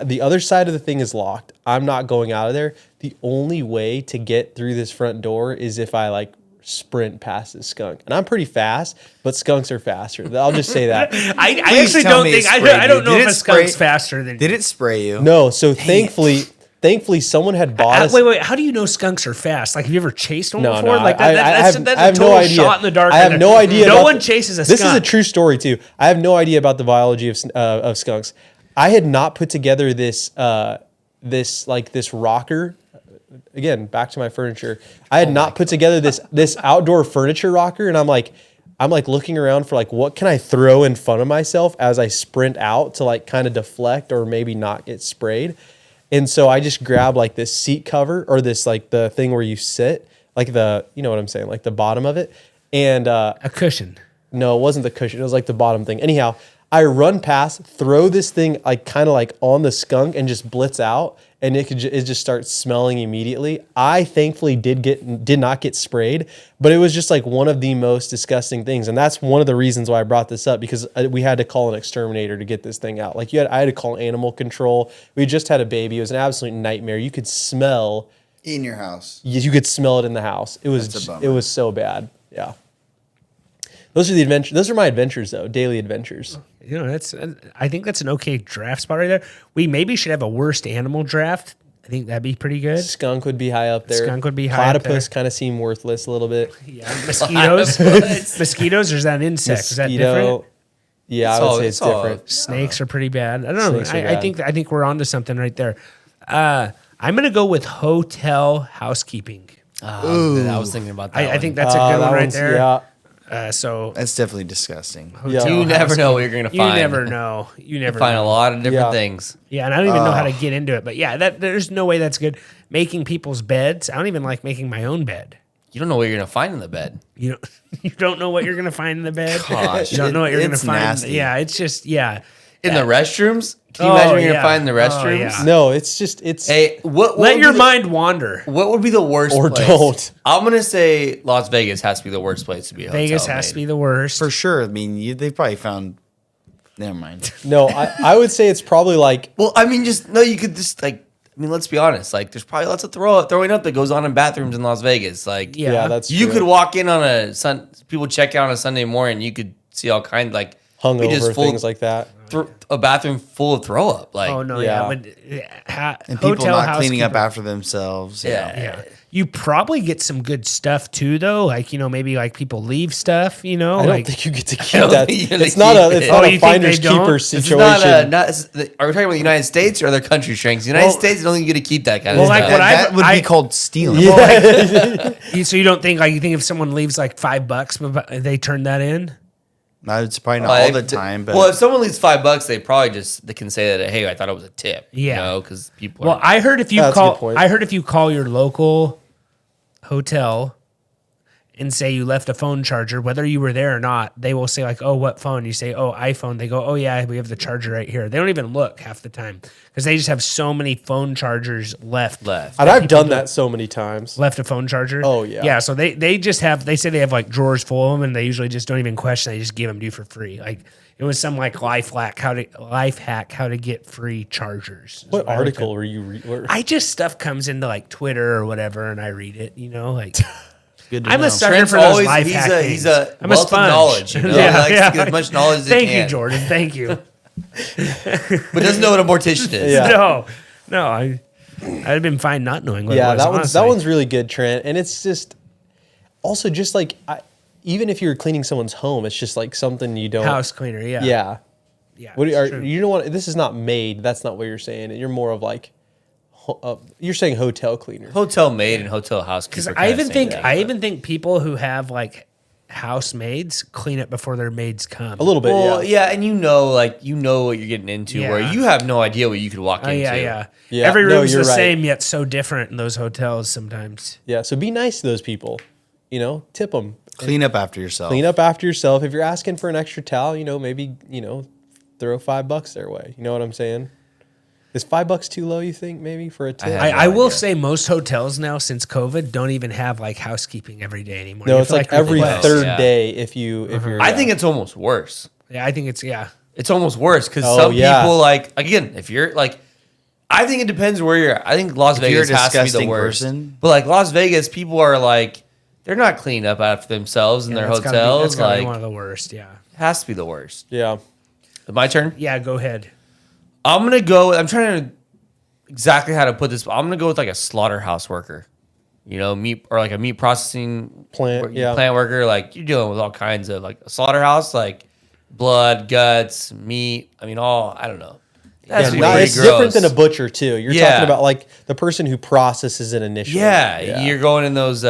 Speaker 4: the other side of the thing is locked. I'm not going out of there. The only way to get through this front door is if I like sprint past this skunk. And I'm pretty fast, but skunks are faster. I'll just say that.
Speaker 2: I actually don't think, I don't know if a skunk's faster than
Speaker 5: Did it spray you?
Speaker 4: No, so thankfully someone had bought us.
Speaker 2: Wait, how do you know skunks are fast? Like, have you ever chased one before?
Speaker 4: No,
Speaker 2: like
Speaker 4: that's
Speaker 2: a
Speaker 4: no idea.
Speaker 2: shot in the dark.
Speaker 4: I have no idea.
Speaker 2: No one chases a skunk.
Speaker 4: This is a true story too. I have no idea about the biology of skunks. I had not put together this rocker. Again, back to my furniture. I had not put together this outdoor furniture rocker, and I'm like looking around for like what can I throw in front of myself as I sprint out to like kind of deflect or maybe not get sprayed. And so I just grab like this seat cover or this like the thing where you sit, like you know what I'm saying, like the bottom of it, and
Speaker 2: a cushion.
Speaker 4: No, it wasn't the cushion. It was like the bottom thing. Anyhow, I run past, throw this thing like kind of like on the skunk and just blitz out, and it just starts smelling immediately. I thankfully did not get sprayed, but it was just like one of the most disgusting things, and that's one of the reasons why I brought this up, because we had to call an exterminator to get this thing out. Like I had to call animal control. We just had a baby. It was an absolute nightmare. You could smell
Speaker 5: In your house.
Speaker 4: you could smell it in the house. It was
Speaker 5: That's a bummer.
Speaker 4: it was so bad. Yeah. Those are the adventures. Those are my adventures, though. Daily adventures.
Speaker 2: You know, I think that's an okay draft spot right there. We maybe should have a worst animal draft. I think that'd be pretty good.
Speaker 4: Skunk would be high up there.
Speaker 2: Skunk would be high up there.
Speaker 4: Platypus kind of seem worthless a little bit.
Speaker 2: Yeah, mosquitoes. Mosquitoes, or is that an insect? Is that different?
Speaker 4: Yeah, I would say it's different.
Speaker 2: Snakes are pretty bad. I don't know.
Speaker 4: Snakes are bad.
Speaker 2: I think we're onto something right there. I'm gonna go with hotel housekeeping.
Speaker 3: I was thinking about that.
Speaker 2: I think that's a good one right there.
Speaker 4: Yeah.
Speaker 2: So
Speaker 5: That's definitely disgusting.
Speaker 2: hotel
Speaker 3: you never know what you're gonna
Speaker 2: You
Speaker 3: find.
Speaker 2: never know. You never
Speaker 3: Find
Speaker 2: know.
Speaker 3: a lot of different
Speaker 4: Yeah.
Speaker 3: things.
Speaker 2: Yeah, and I don't even know how to get into it. But yeah, there's no way that's good. Making people's beds. I don't even like making my own bed.
Speaker 3: You don't know what you're gonna find in the bed.
Speaker 2: You don't know what you're gonna find in the bed.
Speaker 5: Gosh,
Speaker 2: You don't know what you're gonna
Speaker 5: it's
Speaker 2: find.
Speaker 5: nasty.
Speaker 2: Yeah, it's just
Speaker 3: In the restrooms? Can you
Speaker 2: Oh,
Speaker 3: imagine what you're
Speaker 2: yeah.
Speaker 3: gonna find in the
Speaker 2: Oh,
Speaker 3: restrooms?
Speaker 2: yeah.
Speaker 4: No, it's
Speaker 3: Hey, what
Speaker 2: Let
Speaker 3: would
Speaker 2: your
Speaker 3: be
Speaker 2: mind wander.
Speaker 3: what would be the worst
Speaker 4: Or
Speaker 3: place?
Speaker 4: don't.
Speaker 3: I'm gonna say Las Vegas has to be the worst place to be a
Speaker 2: Vegas
Speaker 3: hotel
Speaker 2: has to
Speaker 3: made.
Speaker 2: be the worst.
Speaker 5: For sure. I mean, they probably found. Never mind.
Speaker 4: no. I would say it's probably like
Speaker 3: Well, I mean, you could just let's be honest. Like, there's probably lots of throwing up that goes on in bathrooms in Las Vegas. Like,
Speaker 2: Yeah.
Speaker 4: that's
Speaker 3: you
Speaker 4: true.
Speaker 3: could walk in on people check out on a Sunday morning. You could see all kinds be
Speaker 4: hungover things like that.
Speaker 3: a bathroom full of throw up. Like,
Speaker 2: Oh no,
Speaker 4: Yeah.
Speaker 5: And people
Speaker 2: hotel
Speaker 5: not cleaning up
Speaker 2: housekeeper.
Speaker 5: after themselves.
Speaker 3: yeah.
Speaker 2: Yeah. You probably get some good stuff too, though. Like, maybe like people leave stuff,
Speaker 4: I don't
Speaker 2: like
Speaker 4: think you get to keep
Speaker 3: don't
Speaker 4: that.
Speaker 3: think you get to
Speaker 4: It's not
Speaker 3: keep
Speaker 4: a
Speaker 3: it.
Speaker 4: it's not
Speaker 2: Oh,
Speaker 4: a
Speaker 2: you think
Speaker 4: finders
Speaker 2: they don't?
Speaker 4: keeper
Speaker 3: This is
Speaker 4: situation.
Speaker 3: are we talking about the United States or other countries, Shrinks? The United States, you don't think you get to keep that kind
Speaker 2: Well,
Speaker 3: of
Speaker 2: like
Speaker 3: stuff.
Speaker 2: what
Speaker 5: That would be called stealing.
Speaker 2: so you don't think you think if someone leaves like $5, but they turn that in?
Speaker 5: No, it's probably not
Speaker 3: Like,
Speaker 5: all the time, but
Speaker 3: well, if someone leaves $5, they probably they can say that, hey, I thought it was a tip.
Speaker 2: Yeah.
Speaker 3: Because people.
Speaker 2: Well, I heard if you
Speaker 4: That's a
Speaker 2: call,
Speaker 4: good point.
Speaker 2: I heard if you call your local hotel and say you left a phone charger, whether you were there or not, they will say like, "Oh, what phone?" You say, "Oh, iPhone." They go, "Oh yeah, we have the charger right here." They don't even look half the time because they just have so many phone chargers left.
Speaker 4: And I've done that so many times.
Speaker 2: Left a phone charger.
Speaker 4: Oh, yeah.
Speaker 2: yeah. So they just have. They say they have like drawers full of them, and they usually just don't even question. They just give them to you for free. Like it was some like life hack how to get free chargers.
Speaker 4: What article were you reading?
Speaker 2: I just stuff comes into like Twitter or whatever, and I read it. Like
Speaker 5: good to
Speaker 2: I'm
Speaker 5: know.
Speaker 2: a sucker
Speaker 3: Trent's
Speaker 2: for those
Speaker 3: always
Speaker 2: life
Speaker 3: he's
Speaker 2: hack
Speaker 3: a
Speaker 2: things.
Speaker 3: he's a
Speaker 2: I'm
Speaker 3: wealth
Speaker 2: a
Speaker 3: of
Speaker 2: sponge.
Speaker 3: knowledge. You know? He likes to get as much knowledge as he
Speaker 2: Thank
Speaker 3: can.
Speaker 2: you, Jordan. Thank you.
Speaker 3: But doesn't know what a mortician is.
Speaker 4: Yeah.
Speaker 2: No, I'd have been fine not knowing what
Speaker 4: Yeah,
Speaker 2: it was.
Speaker 4: that
Speaker 2: honestly.
Speaker 4: one's really good, Trent. And it's just also just like even if you're cleaning someone's home, it's just like something you don't.
Speaker 2: house cleaner. Yeah,
Speaker 4: Yeah.
Speaker 2: yeah.
Speaker 4: What
Speaker 2: it's
Speaker 4: are
Speaker 2: true.
Speaker 4: you don't want? This is not maid. That's not what you're saying. You're more of like, you're saying hotel cleaner.
Speaker 3: Hotel maid and hotel housekeeper.
Speaker 2: I even think people who have like housemaids clean it before their maids come.
Speaker 4: A little bit.
Speaker 3: Well,
Speaker 4: yeah.
Speaker 3: yeah, and you know what you're getting into, where
Speaker 2: Yeah.
Speaker 3: you have no idea what you could walk
Speaker 2: Oh,
Speaker 3: into.
Speaker 2: yeah.
Speaker 4: Yeah,
Speaker 2: Every
Speaker 4: no,
Speaker 2: room's
Speaker 4: you're
Speaker 2: the
Speaker 4: right.
Speaker 2: same, yet so different in those hotels sometimes.
Speaker 4: Yeah. So be nice to those people. Tip them.
Speaker 5: Clean up after yourself.
Speaker 4: Clean up after yourself. If you're asking for an extra towel, maybe throw $5 their way. You know what I'm saying? Is $5 too low? You think maybe for a tip?
Speaker 3: have
Speaker 2: I
Speaker 3: no
Speaker 2: will
Speaker 3: idea.
Speaker 2: say most hotels now since COVID don't even have like housekeeping every day anymore.
Speaker 4: No,
Speaker 2: You
Speaker 4: it's
Speaker 2: have
Speaker 4: like
Speaker 2: to
Speaker 4: every
Speaker 2: request.
Speaker 4: third
Speaker 3: Yeah.
Speaker 4: day. If you're.
Speaker 3: I think it's almost worse.
Speaker 2: Yeah, I think it's
Speaker 3: It's almost worse because
Speaker 4: Oh,
Speaker 3: some
Speaker 4: yeah.
Speaker 3: people again, if you're I think it depends where you're at. I think Las
Speaker 5: If you're a
Speaker 3: Vegas has to be the
Speaker 5: disgusting
Speaker 3: worst.
Speaker 5: person-
Speaker 3: But like Las Vegas, people are they're not cleaning up after themselves in their
Speaker 2: that's gotta
Speaker 3: hotels.
Speaker 2: That's gotta be
Speaker 3: Like
Speaker 2: one of the worst. Yeah.
Speaker 3: it has to be the worst.
Speaker 4: Yeah.
Speaker 3: My turn.
Speaker 2: Yeah. Go ahead.
Speaker 3: I'm gonna go. I'm trying to exactly how to put this. But I'm gonna go with like a slaughterhouse worker. Meat or like a meat processing
Speaker 4: Plant, yeah.
Speaker 3: plant worker. Like you're dealing with all kinds of like a slaughterhouse, like blood, guts, meat. I mean, I don't know. That's
Speaker 4: Yeah,
Speaker 3: pretty
Speaker 4: it's
Speaker 3: gross.
Speaker 4: different than a butcher too. You're
Speaker 3: Yeah.
Speaker 4: talking about like the person who processes it initially.
Speaker 3: Yeah, you're going in those.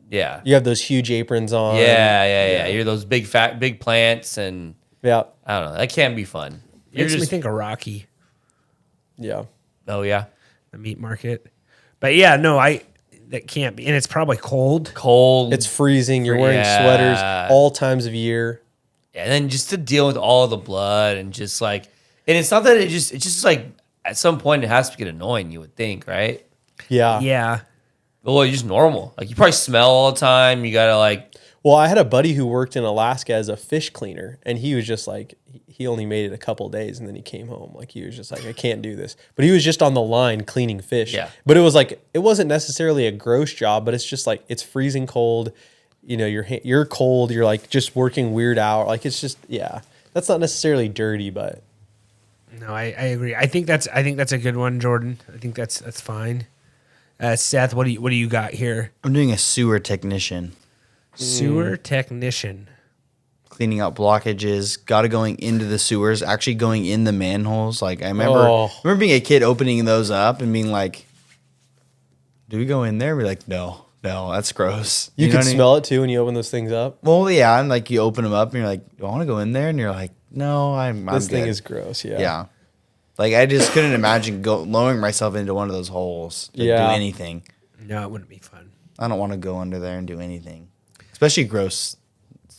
Speaker 3: Yeah,
Speaker 4: You have those huge aprons on.
Speaker 3: yeah. You're those big plants, and
Speaker 4: Yeah.
Speaker 3: I don't know. That can be fun. You're
Speaker 2: Makes me
Speaker 3: just
Speaker 2: think of Rocky,
Speaker 4: Yeah.
Speaker 3: oh yeah,
Speaker 2: the meat market. But yeah, no, that can't be, and it's probably cold.
Speaker 3: cold.
Speaker 4: It's freezing. You're wearing
Speaker 3: Yeah.
Speaker 4: sweaters all times of year.
Speaker 3: And then just to deal with all the blood and just like, and it's not that it's just like at some point it has to get annoying, you would think, right?
Speaker 4: Yeah.
Speaker 2: Yeah.
Speaker 3: Well, it's just normal. Like you probably smell all the time. You gotta like.
Speaker 4: Well, I had a buddy who worked in Alaska as a fish cleaner, and he was just like, he only made it a couple days, and then he came home. Like he was just like, I can't do this. But he was just on the line cleaning fish.
Speaker 3: Yeah.
Speaker 4: But it was like, it wasn't necessarily a gross job, but it's just like it's freezing cold. You know, you're cold. You're like just working weird hours. Like it's just that's not necessarily dirty, but
Speaker 2: No, I agree. I think that's a good one, Jordan. I think that's fine. Seth, what do you got here?
Speaker 5: I'm doing a sewer technician.
Speaker 2: Sewer technician.
Speaker 5: Cleaning out blockages, going into the sewers, actually going in the manholes. Like I remember being a kid opening those up and being like, do we go in there? We're like, no, that's gross.
Speaker 4: you
Speaker 5: know
Speaker 4: can
Speaker 5: what I mean?
Speaker 4: smell it too when you open those things up.
Speaker 5: Well, yeah, and like you open them up and you're like, do I want to go in there? And you're like, no, I'm
Speaker 4: This thing
Speaker 5: good.
Speaker 4: is gross. Yeah.
Speaker 5: Yeah. Like I just couldn't imagine lowering myself into one of those holes to do anything.
Speaker 2: No, it wouldn't be fun.
Speaker 5: I don't want to go under there and do anything, especially gross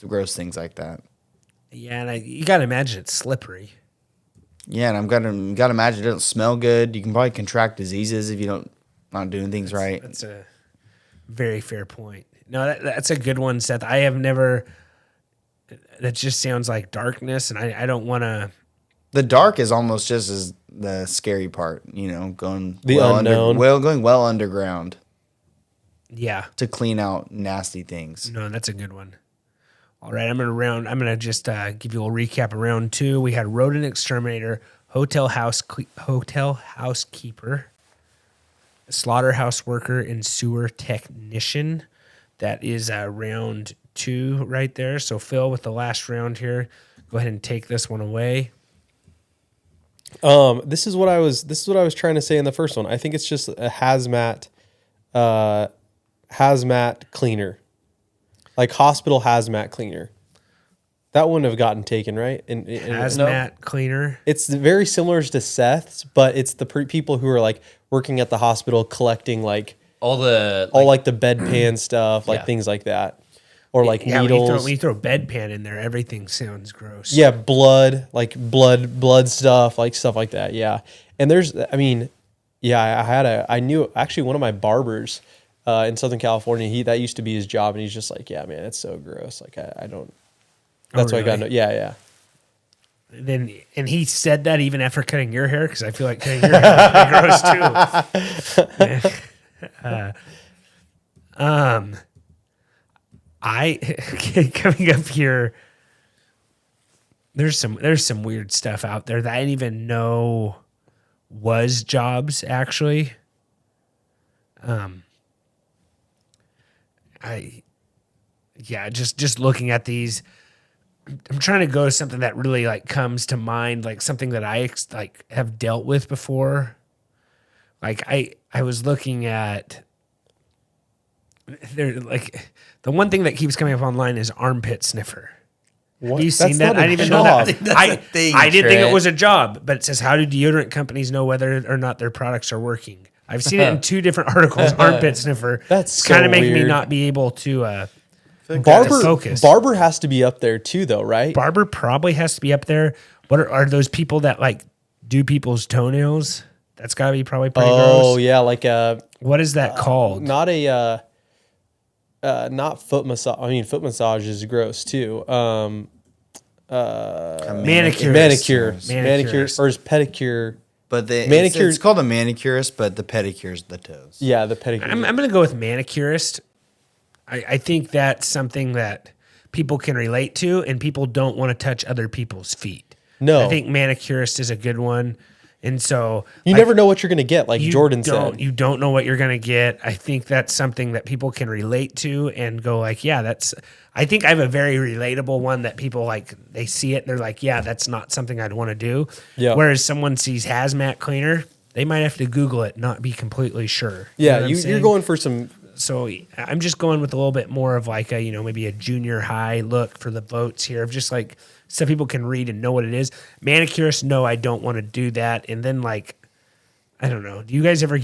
Speaker 5: things like that.
Speaker 2: Yeah, and you got to imagine it's slippery.
Speaker 5: Yeah, and I'm gotta imagine it doesn't smell good. You can probably contract diseases if you not doing things right.
Speaker 2: That's a very fair point. No, that's a good one, Seth. I have never. That just sounds like darkness, and I don't want to.
Speaker 5: The dark is almost just as the scary part, you know, going
Speaker 4: The unknown.
Speaker 5: going well underground
Speaker 2: Yeah.
Speaker 5: to clean out nasty things.
Speaker 2: No, that's a good one. All right, I'm gonna just give you a little recap of round 2. We had rodent exterminator, hotel housekeeper, slaughterhouse worker, and sewer technician. That is round 2 right there. So Phil, with the last round here, go ahead and take this one away.
Speaker 4: This is what I was trying to say in the first one. I think it's just a hazmat cleaner, like hospital hazmat cleaner. That wouldn't have gotten taken, right?
Speaker 2: Hazmat cleaner.
Speaker 4: It's very similar to Seth's, but it's the people who are like working at the hospital collecting like
Speaker 3: All the
Speaker 4: like the bedpan stuff, like
Speaker 3: Yeah.
Speaker 4: things like that, or like
Speaker 2: Yeah,
Speaker 4: needles.
Speaker 2: when you throw bedpan in there, everything sounds gross.
Speaker 4: Yeah, blood stuff, like stuff like that. Yeah. And I knew actually one of my barbers in Southern California, that used to be his job. And he's just like, yeah, man, it's so gross. Like I don't, that's why I got, yeah.
Speaker 2: And he said that even after cutting your hair, because I feel like cutting your hair is pretty gross too. Coming up here, there's some weird stuff out there that I didn't even know was jobs actually. Just looking at these, I'm trying to go to something that really like comes to mind, like something that I like have dealt with before. Like I was looking at there, like the one thing that keeps coming up online is armpit sniffer. Have you seen that? I didn't even know that. I didn't think it was a job, but it says, how do deodorant companies know whether or not their products are working? I've seen it in 2 different articles. Armpit sniffer.
Speaker 4: That's
Speaker 2: kind of
Speaker 4: so
Speaker 2: making me
Speaker 4: weird.
Speaker 2: not be able to focus.
Speaker 4: Barber has to be up there too, though, right?
Speaker 2: Barber probably has to be up there. What are those people that like do people's toenails? That's got to be probably pretty gross.
Speaker 4: Oh yeah, like
Speaker 2: What is that called?
Speaker 4: not foot massage. I mean, foot massage is gross too.
Speaker 2: Manicurist.
Speaker 4: Manicure,
Speaker 2: Manicurist.
Speaker 4: or is pedicure?
Speaker 5: But
Speaker 4: Manicure-
Speaker 5: it's called a manicurist, but the pedicure's the toes.
Speaker 4: Yeah, the pedicure.
Speaker 2: I'm going to go with manicurist. I think that's something that people can relate to, and people don't want to touch other people's feet.
Speaker 4: No.
Speaker 2: I think manicurist is a good one. And so
Speaker 4: you never know what you're gonna get, like
Speaker 2: you
Speaker 4: Jordan
Speaker 2: don't,
Speaker 4: said.
Speaker 2: You don't know what you're going to get. I think that's something that people can relate to and go like, yeah, I think I have a very relatable one that people like, they see it and they're like, yeah, that's not something I'd want to do.
Speaker 4: Yeah.
Speaker 2: Whereas someone sees hazmat cleaner, they might have to Google it, not be completely sure.
Speaker 4: Yeah,
Speaker 2: know what I'm
Speaker 4: you're
Speaker 2: saying?
Speaker 4: going for some.
Speaker 2: So I'm just going with a little bit more of like a, maybe a junior high look for the votes here of just like stuff people can read and know what it is. Manicurist, no, I don't want to do that. And then like, I don't know. Do you guys ever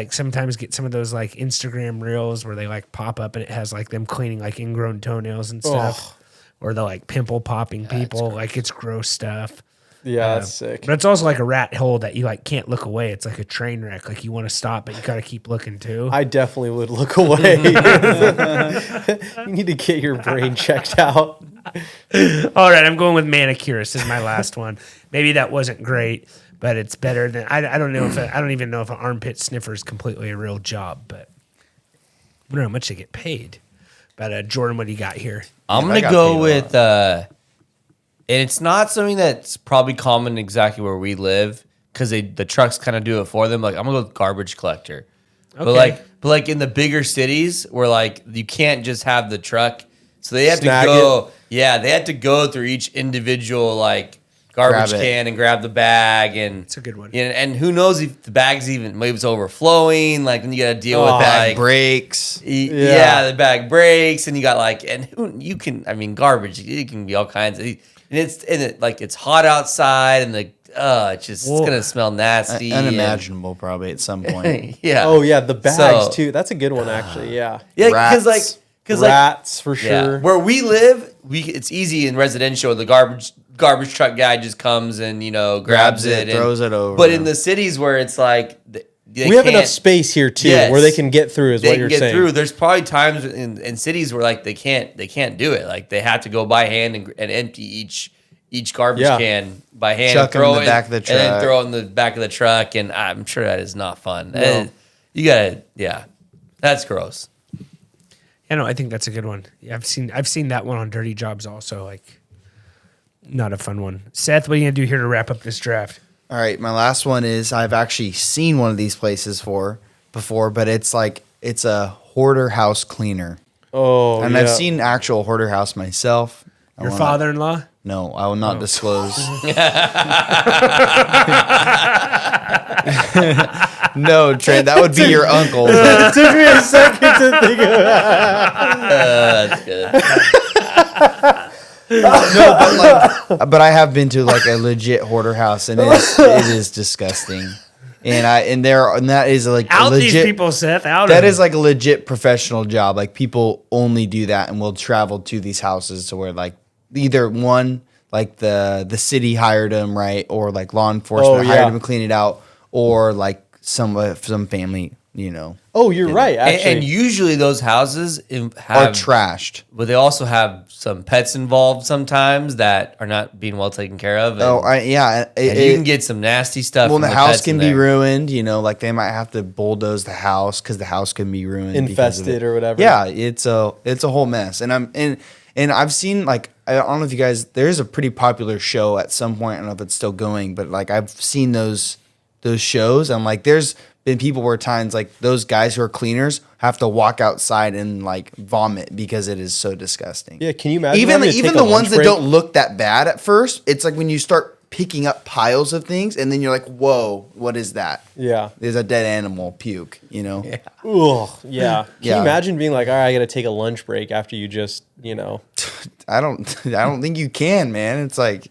Speaker 2: sometimes get some of those like Instagram reels where they like pop up and it has like them cleaning like ingrown toenails and stuff? or the like pimple popping people. Like it's gross stuff.
Speaker 4: Yeah, that's sick.
Speaker 2: But it's also like a rat hole that you like can't look away. It's like a train wreck. Like you want to stop, but you got to keep looking too.
Speaker 4: I definitely would look away. You need to get your brain checked out.
Speaker 2: All right, I'm going with manicurist as my last one. Maybe that wasn't great, but it's better than I don't know if I don't even know if an armpit sniffer is completely a real job, but I don't know how much they get paid. But Jordan, what do you got here?
Speaker 3: I'm gonna go with and it's not something that's probably common exactly where we live because the trucks kind of do it for them. Like I'm gonna go with garbage collector.
Speaker 2: Okay.
Speaker 3: But like in the bigger cities where like you can't just have the truck, so they have
Speaker 4: Snag
Speaker 3: to go. Yeah, they had to go through each individual like garbage can and grab the bag, and
Speaker 2: It's a good one.
Speaker 3: Yeah, and who knows if the bag's even maybe it's overflowing. Like then you got to deal with
Speaker 5: Bag
Speaker 3: like
Speaker 5: breaks.
Speaker 3: yeah, the bag breaks, and you got like you can garbage. It can be all kinds of. And it's hot outside, and it's gonna smell nasty,
Speaker 5: Unimaginable, probably at some point.
Speaker 3: yeah.
Speaker 4: Oh yeah, the bags
Speaker 3: So-
Speaker 4: too. That's a good one actually. Yeah.
Speaker 3: Yeah,
Speaker 5: Rats.
Speaker 3: because
Speaker 4: Rats for sure.
Speaker 3: where we live, it's easy in residential. The garbage truck guy just comes and grabs it, and
Speaker 5: throws it over.
Speaker 3: But in the cities where it's like
Speaker 4: We have enough space here too,
Speaker 3: Yes.
Speaker 4: where they can get through. Is
Speaker 3: they
Speaker 4: what
Speaker 3: can
Speaker 4: you're
Speaker 3: get
Speaker 4: saying?
Speaker 3: through. There's probably times in cities where like they can't do it. Like they have to go by hand and empty each garbage can by hand,
Speaker 5: Chuck
Speaker 3: and
Speaker 5: it in
Speaker 3: throw
Speaker 5: the
Speaker 3: it
Speaker 5: back of the
Speaker 3: and then
Speaker 5: truck.
Speaker 3: throw it in the back of the truck. And I'm sure that is not fun.
Speaker 4: No.
Speaker 3: You gotta, that's gross.
Speaker 2: Yeah, no, I think that's a good one. Yeah, I've seen that one on Dirty Jobs also. Like, not a fun one. Seth, what are you gonna do here to wrap up this draft?
Speaker 5: All right, my last one is I've actually seen one of these places before, but it's a hoarder house cleaner.
Speaker 4: Oh,
Speaker 5: And
Speaker 4: yeah.
Speaker 5: I've seen actual hoarder house myself.
Speaker 2: Your father-in-law?
Speaker 5: No, I will not disclose. No, Trent, that would be your uncle. But
Speaker 4: It took me a second to think of that.
Speaker 3: That's good.
Speaker 5: but I have been to like a legit hoarder house, and it is disgusting. And that is like
Speaker 2: Out
Speaker 5: a legit,
Speaker 2: these people, Seth. Out
Speaker 5: that
Speaker 2: of
Speaker 5: is like a legit professional job. Like people only do that and will travel to these houses to where like either one, like the city hired them, right, or like law enforcement hired them to clean it out, or like some family,
Speaker 4: Oh, you're right. Actually,
Speaker 3: And usually those houses
Speaker 5: are
Speaker 3: have
Speaker 5: trashed.
Speaker 3: but they also have some pets involved sometimes that are not being well taken care of. And,
Speaker 5: Yeah.
Speaker 3: and you can get some nasty stuff.
Speaker 5: Well,
Speaker 3: from
Speaker 5: the
Speaker 3: the
Speaker 5: house
Speaker 3: pets
Speaker 5: can
Speaker 3: in
Speaker 5: be
Speaker 3: there.
Speaker 5: ruined. Like they might have to bulldoze the house because the house can be ruined, because of
Speaker 4: Infested
Speaker 5: it.
Speaker 4: or whatever.
Speaker 5: Yeah, it's a whole mess. And I've seen like I don't know if you guys. There's a pretty popular show at some point. I don't know if it's still going, but like I've seen those shows. And like there's been people where times like those guys who are cleaners have to walk outside and like vomit because it is so disgusting.
Speaker 4: Yeah, can you imagine?
Speaker 5: Even
Speaker 4: having to
Speaker 5: even
Speaker 4: take
Speaker 5: the
Speaker 4: a
Speaker 5: ones
Speaker 4: lunch
Speaker 5: that
Speaker 4: break?
Speaker 5: don't look that bad at first, it's like when you start picking up piles of things and then you're like, whoa, what is that?
Speaker 4: Yeah.
Speaker 5: There's a dead animal puke, Yeah.
Speaker 4: Ugh, yeah. Can
Speaker 5: Yeah.
Speaker 4: you imagine being like, all right, I got to take a lunch break after you just,
Speaker 5: I don't think you can, man. It's like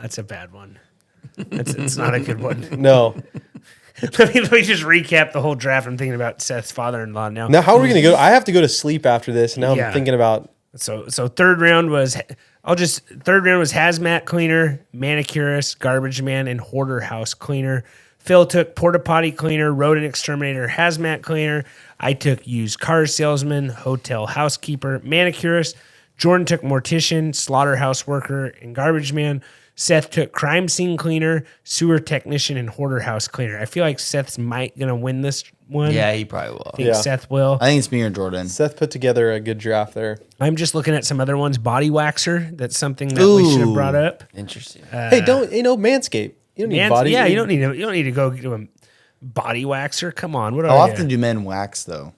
Speaker 2: That's a bad one. It's not a good one.
Speaker 4: no.
Speaker 2: let me just recap the whole draft. I'm thinking about Seth's father-in-law now.
Speaker 4: Now, how are we going to go? I have to go to sleep after this. Now
Speaker 2: Yeah.
Speaker 4: I'm thinking about.
Speaker 2: So third round was HAZMAT cleaner, manicurist, garbage man, and hoarder house cleaner. Phil took porta potty cleaner, rodent exterminator, HAZMAT cleaner. I took used car salesman, hotel housekeeper, manicurist. Jordan took mortician, slaughterhouse worker, and garbage man. Seth took crime scene cleaner, sewer technician, and hoarder house cleaner. I feel like Seth's gonna win this one.
Speaker 3: Yeah, he probably will.
Speaker 2: I think
Speaker 4: Yeah.
Speaker 2: Seth will.
Speaker 5: I think it's me or Jordan.
Speaker 4: Seth put together a good draft there.
Speaker 2: I'm just looking at some other ones. Body waxer. That's something that we should have brought up.
Speaker 3: Interesting.
Speaker 4: Hey, don't Manscaped? You don't need body.
Speaker 2: Yeah, you don't need to go to a body waxer. Come on, what
Speaker 5: How
Speaker 2: are
Speaker 5: often do men wax though?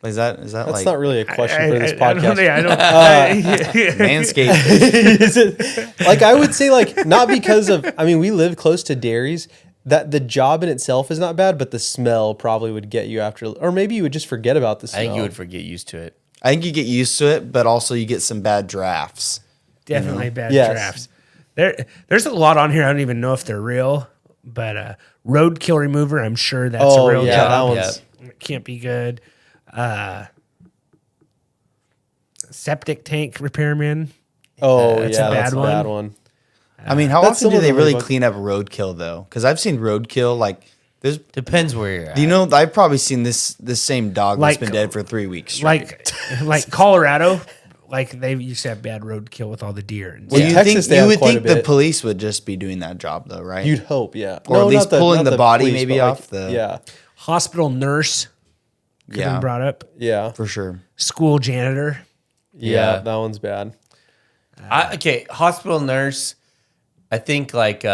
Speaker 5: Is that
Speaker 4: That's
Speaker 5: like
Speaker 4: not really a question for this podcast.
Speaker 2: I don't,
Speaker 5: Manscaped?
Speaker 4: Is it, like I would say, like not because of. I mean, we live close to dairies. That the job in itself is not bad, but the smell probably would get you after, or maybe you would just forget about the smell.
Speaker 3: I think you would forget used to it.
Speaker 5: I think you get used to it, but also you get some bad drafts.
Speaker 2: definitely bad
Speaker 4: Yes.
Speaker 2: drafts. There's a lot on here. I don't even know if they're real, but roadkill remover. I'm sure that's a real
Speaker 4: yeah, that
Speaker 2: job.
Speaker 4: one's.
Speaker 2: It can't be good. Septic tank repairman.
Speaker 4: Oh,
Speaker 2: That's
Speaker 4: yeah,
Speaker 2: a bad
Speaker 4: that's a
Speaker 2: one.
Speaker 4: bad one.
Speaker 5: I mean, how
Speaker 4: That's
Speaker 5: often do
Speaker 4: some of
Speaker 5: they
Speaker 4: the
Speaker 5: really
Speaker 4: ladybug-
Speaker 5: clean up roadkill though? Because I've seen roadkill like there's.
Speaker 3: Depends where you're at.
Speaker 5: You know, I've probably seen this same dog
Speaker 2: Like-
Speaker 5: that's been dead for 3 weeks. Straight.
Speaker 2: Like Colorado, like they used to have bad roadkill with all the deer. And
Speaker 5: Well,
Speaker 2: stuff.
Speaker 5: you
Speaker 4: Texas, they
Speaker 5: think you
Speaker 4: have
Speaker 5: would
Speaker 4: quite a
Speaker 5: think the
Speaker 4: bit.
Speaker 5: police would just be doing that job though, right?
Speaker 4: You'd hope, yeah.
Speaker 5: Or at least
Speaker 4: not
Speaker 5: pulling
Speaker 4: not
Speaker 5: the body
Speaker 4: police,
Speaker 5: maybe
Speaker 4: but, like,
Speaker 5: off the-
Speaker 4: Yeah,
Speaker 2: Hospital nurse could have
Speaker 5: Yeah.
Speaker 2: been brought up.
Speaker 4: yeah,
Speaker 5: for sure.
Speaker 2: School janitor.
Speaker 4: yeah.
Speaker 3: Yeah.
Speaker 4: That one's bad.
Speaker 3: Okay, hospital nurse. I think like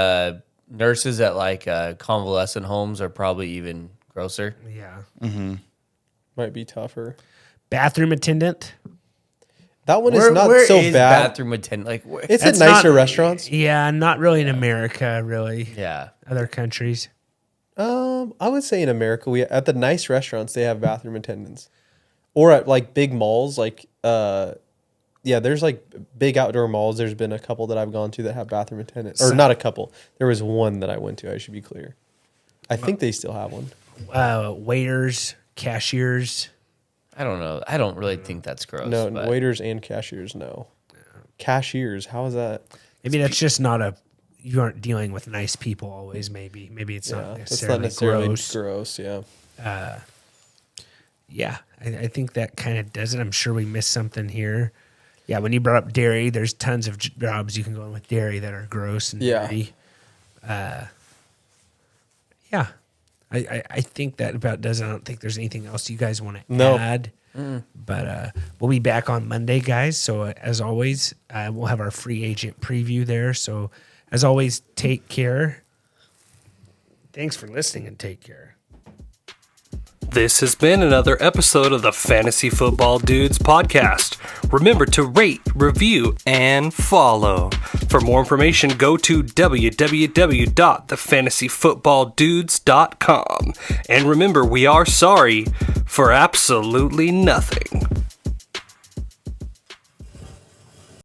Speaker 3: nurses at like convalescent homes are probably even grosser.
Speaker 2: Yeah.
Speaker 4: Might be tougher.
Speaker 2: Bathroom attendant.
Speaker 4: That one is
Speaker 3: Where
Speaker 4: not
Speaker 3: is
Speaker 4: so bad.
Speaker 3: bathroom attendant? Like, where?
Speaker 4: It's
Speaker 2: That's
Speaker 4: at nicer
Speaker 2: not-
Speaker 4: restaurants.
Speaker 2: Yeah, not really in America, really.
Speaker 3: yeah.
Speaker 2: Other countries.
Speaker 4: I would say in America, we at the nice restaurants they have bathroom attendants, or at like big malls, like yeah, there's like big outdoor malls. There's been a couple that I've gone to that have bathroom attendants, or not a couple. There was one that I went to. I should be clear. I think they still have one.
Speaker 2: Waiters, cashiers.
Speaker 3: I don't know. I don't really think that's gross.
Speaker 4: No,
Speaker 3: but
Speaker 4: waiters and cashiers. No, cashiers. How is that?
Speaker 2: Maybe that's just not a. You aren't dealing with nice people always. Maybe it's not
Speaker 4: That's
Speaker 2: necessarily,
Speaker 4: not necessarily
Speaker 2: gross.
Speaker 4: gross. Yeah.
Speaker 2: Yeah, I think that kind of does it. I'm sure we missed something here. Yeah, when you brought up dairy, there's tons of jobs you can go in with dairy that are gross and
Speaker 4: Yeah.
Speaker 2: dirty. Yeah, I think that about does it. I don't think there's anything else you guys want to
Speaker 4: No.
Speaker 2: add. But we'll be back on Monday, guys. So as always, we'll have our free agent preview there. So as always, take care. Thanks for listening and take care.
Speaker 1: This has been another episode of the Fantasy Football Dudes podcast. Remember to rate, review, and follow. For more information, go to www.thefantasyfootballdudes.com. And remember, we are sorry for absolutely nothing.